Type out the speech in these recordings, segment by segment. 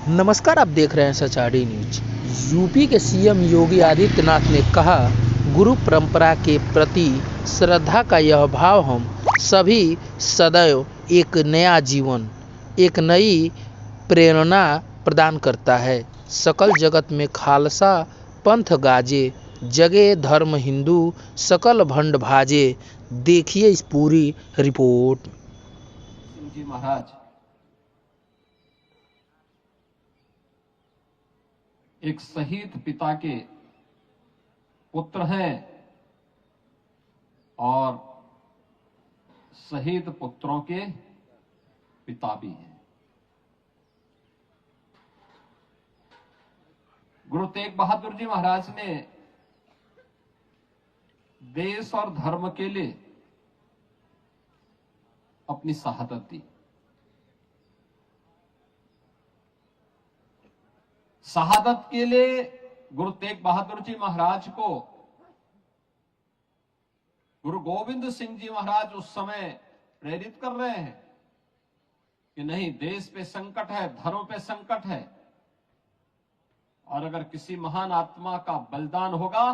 नमस्कार, आप देख रहे हैं सचाड़ी न्यूज। यूपी के सीएम योगी आदित्यनाथ ने कहा, गुरु परंपरा के प्रति श्रद्धा का यह भाव हम सभी सदैव एक नया जीवन, एक नई प्रेरणा प्रदान करता है। सकल जगत में खालसा पंथ गाजे, जगे धर्म हिंदू, सकल भंड भाजे। देखिए इस पूरी रिपोर्ट। सिंह जी महाराज एक शहीद पिता के पुत्र हैं और शहीद पुत्रों के पिता भी हैं। गुरु तेग बहादुर जी महाराज ने देश और धर्म के लिए अपनी शहादत दी। शहादत के लिए गुरु तेग बहादुर जी महाराज को गुरु गोविंद सिंह जी महाराज उस समय प्रेरित कर रहे हैं कि नहीं, देश पे संकट है, धर्म पे संकट है, और अगर किसी महान आत्मा का बलिदान होगा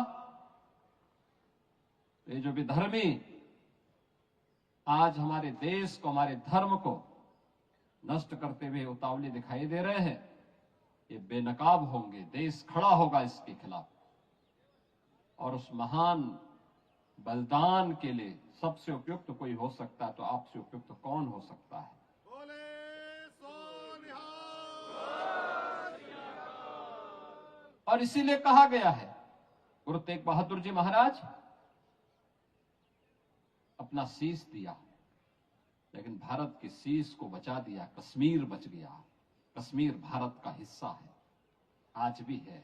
तो ये जो विधर्मी आज हमारे देश को, हमारे धर्म को नष्ट करते हुए उतावले दिखाई दे रहे हैं, ये बेनकाब होंगे, देश खड़ा होगा इसके खिलाफ। और उस महान बलिदान के लिए सबसे उपयुक्त कोई हो सकता है तो आपसे उपयुक्त कौन हो सकता है। और इसीलिए कहा गया है, गुरु तेग बहादुर जी महाराज अपना शीश दिया, लेकिन भारत की शीश को बचा दिया। कश्मीर बच गया। कश्मीर भारत का हिस्सा है, आज भी है।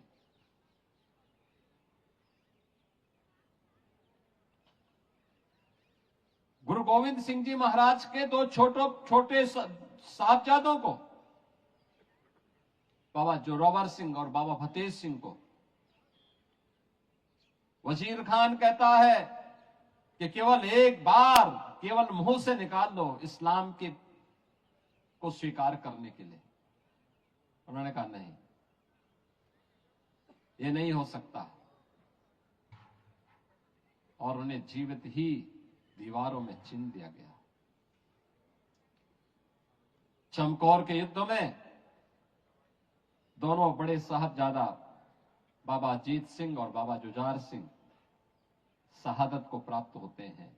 गुरु गोविंद सिंह जी महाराज के दो छोटे साहबजादों को, बाबा जोरावर सिंह और बाबा फतेह सिंह को, वजीर खान कहता है कि केवल एक बार, केवल मुंह से निकाल दो इस्लाम के को स्वीकार करने के लिए। उन्होंने कहा नहीं, ये नहीं हो सकता, और उन्हें जीवित ही दीवारों में चिन दिया गया। चमकौर के युद्ध में दोनों बड़े साहबजादा बाबा अजीत सिंह और बाबा जुझार सिंह शहादत को प्राप्त होते हैं।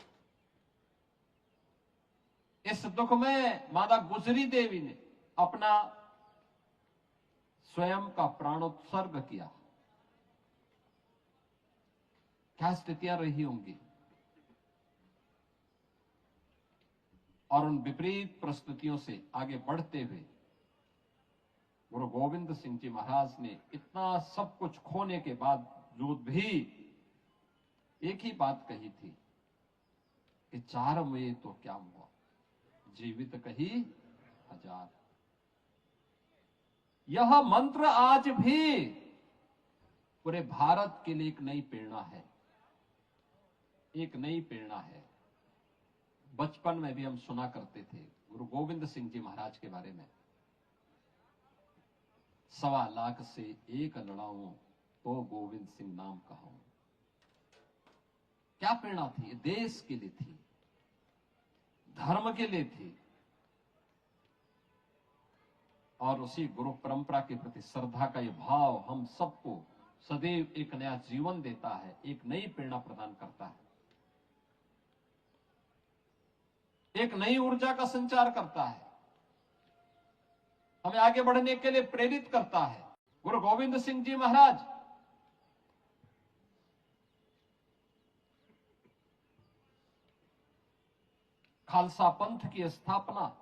इस दुख में माता गुजरी देवी ने अपना स्वयं का प्राणोत्सर्ग किया। क्या स्थितियां रही होंगी, और उन विपरीत परिस्थितियों से आगे बढ़ते हुए गुरु गोविंद सिंह जी महाराज ने इतना सब कुछ खोने के बावजूद भी एक ही बात कही थी कि 4 में तो क्या हुआ, जीवित कही 1000। यह मंत्र आज भी पूरे भारत के लिए एक नई प्रेरणा है, एक नई प्रेरणा है। बचपन में भी हम सुना करते थे गुरु गोविंद सिंह जी महाराज के बारे में, 1.25 लाख से एक लड़ाऊं तो गोविंद सिंह नाम कहूं। क्या प्रेरणा थी, देश के लिए थी, धर्म के लिए थी, और उसी गुरु परंपरा के प्रति श्रद्धा का यह भाव हम सबको सदैव एक नया जीवन देता है, एक नई प्रेरणा प्रदान करता है, एक नई ऊर्जा का संचार करता है, हमें आगे बढ़ने के लिए प्रेरित करता है। गुरु गोविंद सिंह जी महाराज खालसा पंथ की स्थापना,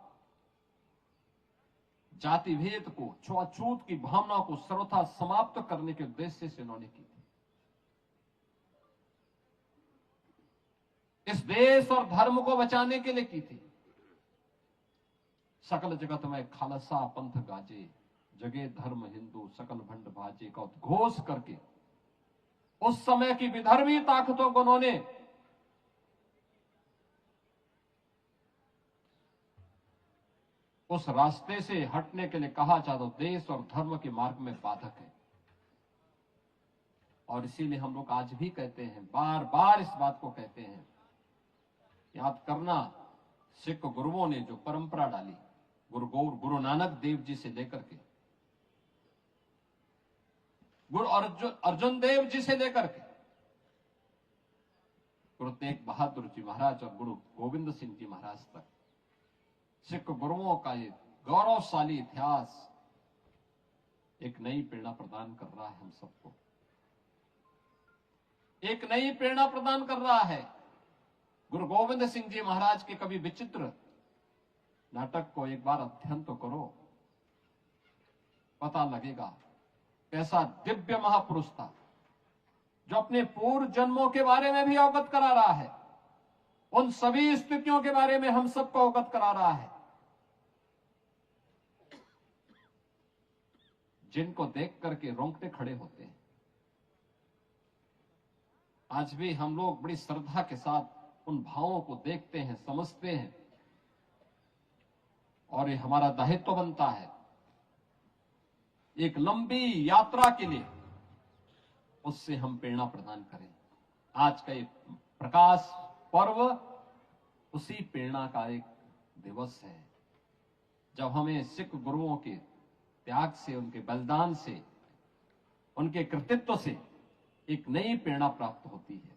जाति भेद को, छुआछूत की भावना को सर्वथा समाप्त करने के उद्देश्य से उन्होंने की थी। इस देश और धर्म को बचाने के लिए की थी। सकल जगत में खालसा पंथ गाजे, जगे धर्म हिंदू, सकल भंड भाजे का उद्घोष करके उस समय की विधर्मी ताकतों को उन्होंने उस रास्ते से हटने के लिए कहा जाए तो देश और धर्म के मार्ग में बाधक है। और इसीलिए हम लोग आज भी कहते हैं, बार बार इस बात को कहते हैं, याद करना सिख गुरुओं ने जो परंपरा डाली, गुरु नानक देव जी से लेकर के गुरु अर्जुन देव जी से लेकर के गुरु तेग बहादुर जी महाराज और गुरु गोविंद सिंह जी महाराज तक सिख गुरुओं का ये गौरवशाली इतिहास एक नई प्रेरणा प्रदान कर रहा है हम सबको, एक नई प्रेरणा प्रदान कर रहा है। गुरु गोविंद सिंह जी महाराज के कभी विचित्र नाटक को एक बार अध्ययन तो करो, पता लगेगा कैसा दिव्य महापुरुष था, जो अपने पूर्व जन्मों के बारे में भी अवगत करा रहा है, उन सभी स्थितियों के बारे में हम सबको अवगत करा रहा है, जिनको देख करके रोंगटे खड़े होते हैं। आज भी हम लोग बड़ी श्रद्धा के साथ उन भावों को देखते हैं, समझते हैं, और ये हमारा दायित्व बनता है एक लंबी यात्रा के लिए उससे हम प्रेरणा प्रदान करें। आज का ये प्रकाश पर्व उसी प्रेरणा का एक दिवस है, जब हमें सिख गुरुओं के त्याग से, उनके बलिदान से, उनके कृतित्व से एक नई प्रेरणा प्राप्त होती है।